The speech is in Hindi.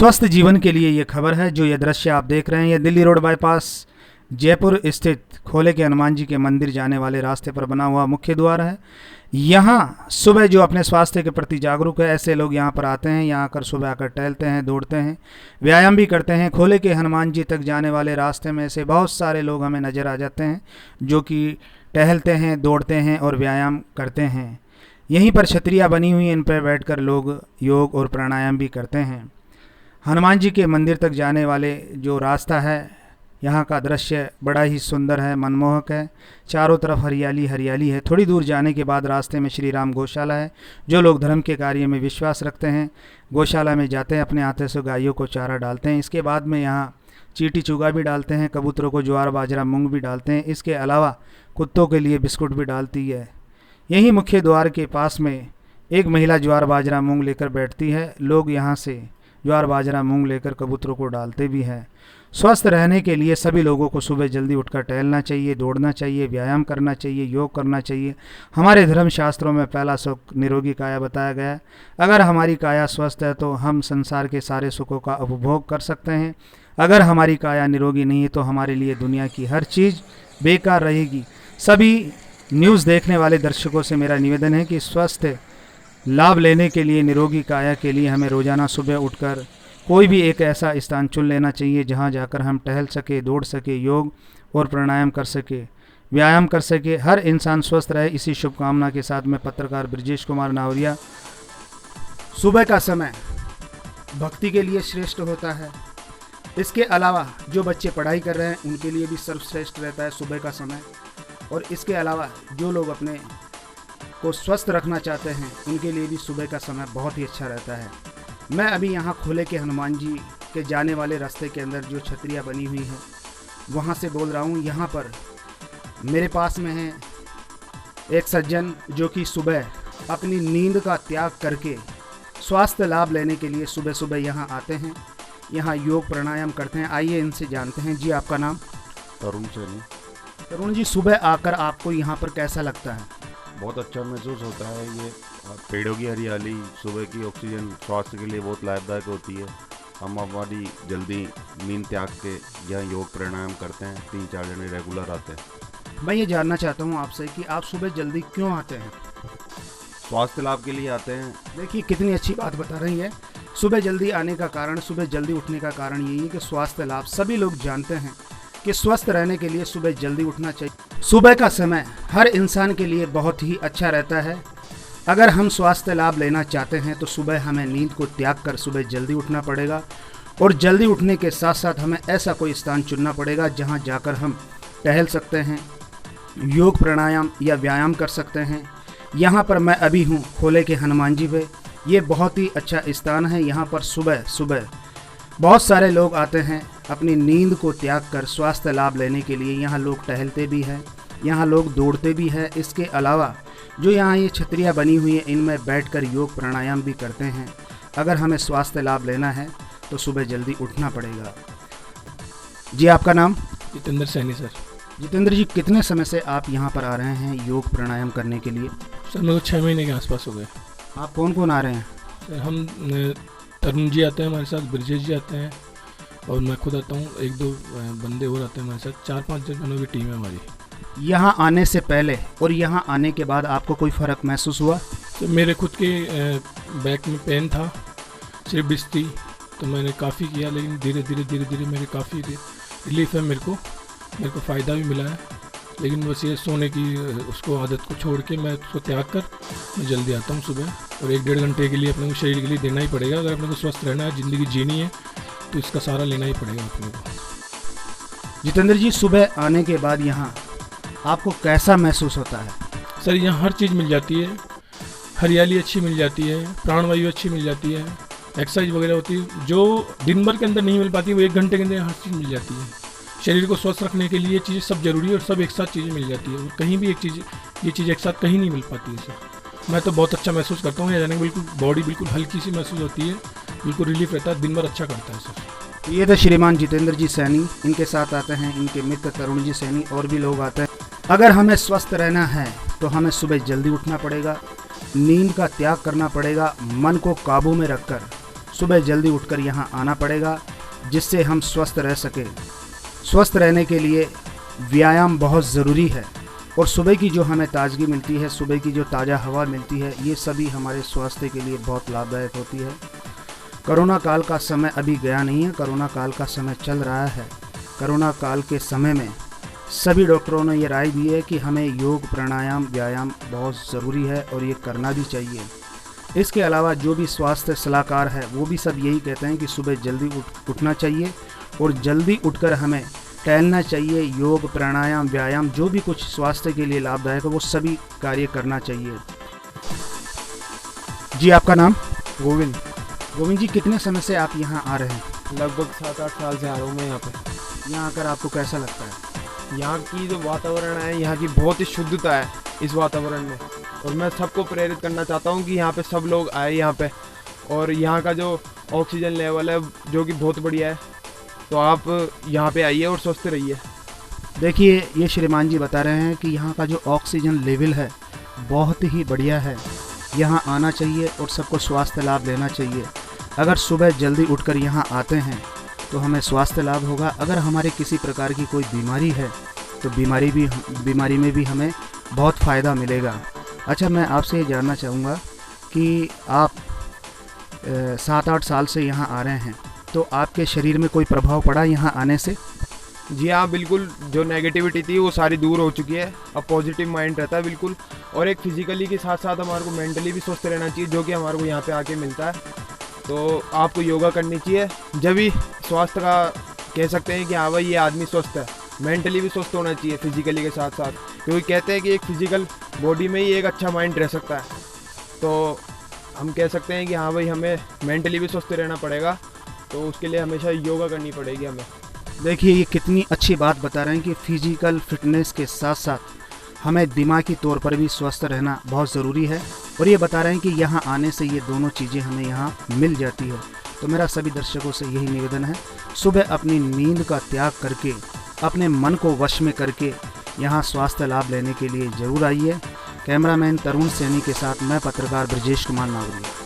स्वस्थ जीवन के लिए ये खबर है। जो ये दृश्य आप देख रहे हैं, ये दिल्ली रोड बाईपास जयपुर स्थित खोले के हनुमान जी के मंदिर जाने वाले रास्ते पर बना हुआ मुख्य द्वार है। यहाँ सुबह जो अपने स्वास्थ्य के प्रति जागरूक है, ऐसे लोग यहाँ पर आते हैं। यहाँ आकर सुबह आकर टहलते हैं, दौड़ते हैं, व्यायाम भी करते हैं। खोले के हनुमान जी तक जाने वाले रास्ते में ऐसे बहुत सारे लोग हमें नज़र आ जाते हैं जो कि टहलते हैं, दौड़ते हैं और व्यायाम करते हैं। यहीं पर छतरियाँ बनी हुई हैं, इन पर बैठकर लोग योग और प्राणायाम भी करते हैं। हनुमान जी के मंदिर तक जाने वाले जो रास्ता है, यहाँ का दृश्य बड़ा ही सुंदर है, मनमोहक है। चारों तरफ हरियाली हरियाली है। थोड़ी दूर जाने के बाद रास्ते में श्री राम गौशाला है। जो लोग धर्म के कार्य में विश्वास रखते हैं, गौशाला में जाते हैं, अपने हाथों से गायों को चारा डालते हैं। इसके बाद में यहाँ चींटी चुगा भी डालते हैं, कबूतरों को ज्वार बाजरा मूंग भी डालते हैं। इसके अलावा कुत्तों के लिए बिस्कुट भी डालती है। यहीं मुख्य द्वार के पास में एक महिला ज्वार बाजरा मूंग लेकर बैठती है। लोग यहाँ से ज्वार बाजरा मूंग लेकर कबूतरों को डालते भी हैं। स्वस्थ रहने के लिए सभी लोगों को सुबह जल्दी उठकर टहलना चाहिए, दौड़ना चाहिए, व्यायाम करना चाहिए, योग करना चाहिए। हमारे धर्म शास्त्रों में पहला सुख निरोगी काया बताया गया है। अगर हमारी काया स्वस्थ है तो हम संसार के सारे सुखों का उपभोग कर सकते हैं। अगर हमारी काया निरोगी नहीं है तो हमारे लिए दुनिया की हर चीज़ बेकार रहेगी। सभी न्यूज़ देखने वाले दर्शकों से मेरा निवेदन है कि स्वस्थ लाभ लेने के लिए, निरोगी काया के लिए हमें रोज़ाना सुबह उठकर कोई भी एक ऐसा स्थान चुन लेना चाहिए जहां जाकर हम टहल सके, दौड़ सके, योग और प्राणायाम कर सके, व्यायाम कर सके। हर इंसान स्वस्थ रहे, इसी शुभकामना के साथ मैं पत्रकार ब्रजेश कुमार नावरिया। सुबह का समय भक्ति के लिए श्रेष्ठ होता है। इसके अलावा जो बच्चे पढ़ाई कर रहे हैं उनके लिए भी सर्वश्रेष्ठ रहता है सुबह का समय। और इसके अलावा जो लोग अपने को स्वस्थ रखना चाहते हैं उनके लिए भी सुबह का समय बहुत ही अच्छा रहता है। मैं अभी यहाँ खोले के हनुमान जी के जाने वाले रास्ते के अंदर जो छतरियाँ बनी हुई हैं वहाँ से बोल रहा हूँ। यहाँ पर मेरे पास में है एक सज्जन जो कि सुबह अपनी नींद का त्याग करके स्वास्थ्य लाभ लेने के लिए सुबह सुबह यहाँ आते हैं, यहाँ योग प्राणायाम करते हैं। आइए इनसे जानते हैं। जी, आपका नाम? तरुण सैनी। तरुण जी, सुबह आकर आपको यहाँ पर कैसा लगता है? बहुत अच्छा महसूस होता है। ये पेड़ों की हरियाली, सुबह की ऑक्सीजन स्वास्थ्य के लिए बहुत लाभदायक होती है। हम हमारी जल्दी नींद त्याग के यहाँ योग प्राणायाम करते हैं। 3-4 जने रेगुलर आते हैं। मैं ये जानना चाहता हूँ आपसे कि आप सुबह जल्दी क्यों आते हैं? स्वास्थ्य लाभ के लिए आते हैं। देखिए कितनी अच्छी बात बता रही है। सुबह जल्दी आने का कारण, सुबह जल्दी उठने का कारण यही है कि स्वास्थ्य लाभ। सभी लोग जानते हैं कि स्वस्थ रहने के लिए सुबह जल्दी उठना चाहिए। सुबह का समय हर इंसान के लिए बहुत ही अच्छा रहता है। अगर हम स्वास्थ्य लाभ लेना चाहते हैं तो सुबह हमें नींद को त्याग कर सुबह जल्दी उठना पड़ेगा। और जल्दी उठने के साथ साथ हमें ऐसा कोई स्थान चुनना पड़ेगा जहां जाकर हम टहल सकते हैं, योग प्राणायाम या व्यायाम कर सकते हैं। यहाँ पर मैं अभी हूँ खोले के हनुमान जी पे। ये बहुत ही अच्छा स्थान है। यहाँ पर सुबह सुबह बहुत सारे लोग आते हैं अपनी नींद को त्याग कर स्वास्थ्य लाभ लेने के लिए। यहाँ लोग टहलते भी हैं, यहाँ लोग दौड़ते भी हैं। इसके अलावा जो यहाँ ये छतरियाँ बनी हुई हैं इनमें बैठकर योग प्राणायाम भी करते हैं। अगर हमें स्वास्थ्य लाभ लेना है तो सुबह जल्दी उठना पड़ेगा। जी, आपका नाम? जितेंद्र सैनी सर। जितेंद्र जी, कितने समय से आप यहाँ पर आ रहे हैं योग प्राणायाम करने के लिए? सर मेरे को 6 महीने के आसपास हो गए। आप कौन कौन आ रहे हैं? सर हम तरुण जी आते हैं हमारे साथ, ब्रजेश जी आते हैं और मैं खुद आता हूँ। 1-2 बंदे और आते हैं हमारे साथ। 4-5 जनों की टीम है हमारी। यहाँ आने से पहले और यहाँ आने के बाद आपको कोई फ़र्क महसूस हुआ? तो मेरे खुद के बैक में पेन था, सिर्फ डिस्क थी, तो मैंने काफ़ी किया, लेकिन धीरे धीरे मेरे काफ़ी रिलीफ है। मेरे को फ़ायदा भी मिला है। लेकिन बस ये सोने की उसको आदत को छोड़ के मैं उसको त्याग कर मैं जल्दी आता हूँ सुबह। और 1-1.5 घंटे के लिए अपने को शरीर के लिए देना ही पड़ेगा। अगर अपने को स्वस्थ रहना है, ज़िंदगी जीनी है, तो इसका सारा लेना ही पड़ेगा अपने को। जितेंद्र जी, सुबह आने के बाद यहाँ आपको कैसा महसूस होता है? सर यहाँ हर चीज़ मिल जाती है। हरियाली अच्छी मिल जाती है, प्राणवायु अच्छी मिल जाती है, एक्सरसाइज वगैरह होती है जो दिन भर के अंदर नहीं मिल पाती, वो 1 घंटे के अंदर हर चीज़ मिल जाती है। शरीर को स्वस्थ रखने के लिए चीज़ें सब जरूरी है और सब एक साथ चीज़ें मिल जाती है। और कहीं भी ये चीज़ एक साथ कहीं नहीं मिल पाती है सर। मैं तो बहुत अच्छा महसूस करता हूँ। यहाँ जाने बिल्कुल बॉडी बिल्कुल हल्की सी महसूस होती है, बिल्कुल रिलीफ रहता है, दिन भर अच्छा करता है सर। ये तो श्रीमान जितेंद्र जी सैनी, इनके साथ आते हैं इनके मित्र तरुण जी सैनी, और भी लोग आते हैं। अगर हमें स्वस्थ रहना है तो हमें सुबह जल्दी उठना पड़ेगा, नींद का त्याग करना पड़ेगा, मन को काबू में रखकर सुबह जल्दी उठकर यहाँ आना पड़ेगा, जिससे हम स्वस्थ रह सकें। स्वस्थ रहने के लिए व्यायाम बहुत ज़रूरी है, और सुबह की जो हमें ताजगी मिलती है, सुबह की जो ताज़ा हवा मिलती है, ये सभी हमारे स्वास्थ्य के लिए बहुत लाभदायक होती है। कोरोना काल का समय अभी गया नहीं है, कोरोना काल का समय चल रहा है। कोरोना काल के समय में सभी डॉक्टरों ने ये राय दी है कि हमें योग, प्राणायाम, व्यायाम बहुत ज़रूरी है और ये करना भी चाहिए। इसके अलावा जो भी स्वास्थ्य सलाहकार है वो भी सब यही कहते हैं कि सुबह जल्दी उठना चाहिए, और जल्दी उठकर हमें टहलना चाहिए। योग, प्राणायाम, व्यायाम जो भी कुछ स्वास्थ्य के लिए लाभदायक है वो सभी कार्य करना चाहिए। जी, आपका नाम? गोविंद। गोविंद जी, कितने समय से आप यहाँ आ रहे हैं? लगभग 7-8 साल से आ रहा हूँ मैं यहाँ पे। यहाँ आकर आपको कैसा लगता है? यहाँ की जो वातावरण है, यहाँ की बहुत ही शुद्धता है इस वातावरण में, और मैं सबको प्रेरित करना चाहता हूँ कि यहाँ पे सब लोग आए यहाँ पे। और यहाँ का जो ऑक्सीजन लेवल है जो कि बहुत बढ़िया है, तो आप यहाँ पे आइए और स्वस्थ रहिए। देखिए, ये श्रीमान जी बता रहे हैं कि यहाँ का जो ऑक्सीजन लेवल है बहुत ही बढ़िया है। यहाँ आना चाहिए और सबको स्वास्थ्य लाभ लेना चाहिए। अगर सुबह जल्दी उठकर यहाँ आते हैं तो हमें स्वास्थ्य लाभ होगा। अगर हमारे किसी प्रकार की कोई बीमारी है तो बीमारी में भी हमें बहुत फ़ायदा मिलेगा। अच्छा, मैं आपसे ये जानना चाहूँगा कि आप 7-8 साल से यहाँ आ रहे हैं, तो आपके शरीर में कोई प्रभाव पड़ा यहाँ आने से? जी हाँ, बिल्कुल। जो नेगेटिविटी थी वो सारी दूर हो चुकी है। अब पॉजिटिव माइंड रहता है बिल्कुल। और एक फिजिकली के साथ साथ हमारे को मेंटली भी स्वस्थ रहना चाहिए, जो कि हमारे को यहाँ पे आके मिलता है। तो आपको योगा करनी चाहिए, जब भी स्वास्थ्य का कह सकते हैं कि हाँ भाई ये आदमी स्वस्थ है। मेंटली भी स्वस्थ होना चाहिए फिजिकली के साथ साथ, क्योंकि कहते हैं कि एक फिजिकल बॉडी में ही एक अच्छा माइंड रह सकता है। तो हम कह सकते हैं कि हाँ भाई हमें मेंटली भी स्वस्थ रहना पड़ेगा, तो उसके लिए हमेशा योगा करनी पड़ेगी हमें। देखिए, ये कितनी अच्छी बात बता रहे हैं कि फिजिकल फिटनेस के साथ साथ हमें दिमागी तौर पर भी स्वस्थ रहना बहुत ज़रूरी है, और ये बता रहे हैं कि यहाँ आने से ये दोनों चीज़ें हमें यहाँ मिल जाती है। तो मेरा सभी दर्शकों से यही निवेदन है, सुबह अपनी नींद का त्याग करके, अपने मन को वश में करके यहाँ स्वास्थ्य लाभ लेने के लिए ज़रूर आइए। कैमरामैन तरुण सैनी के साथ मैं पत्रकार ब्रजेश कुमार नावरिया।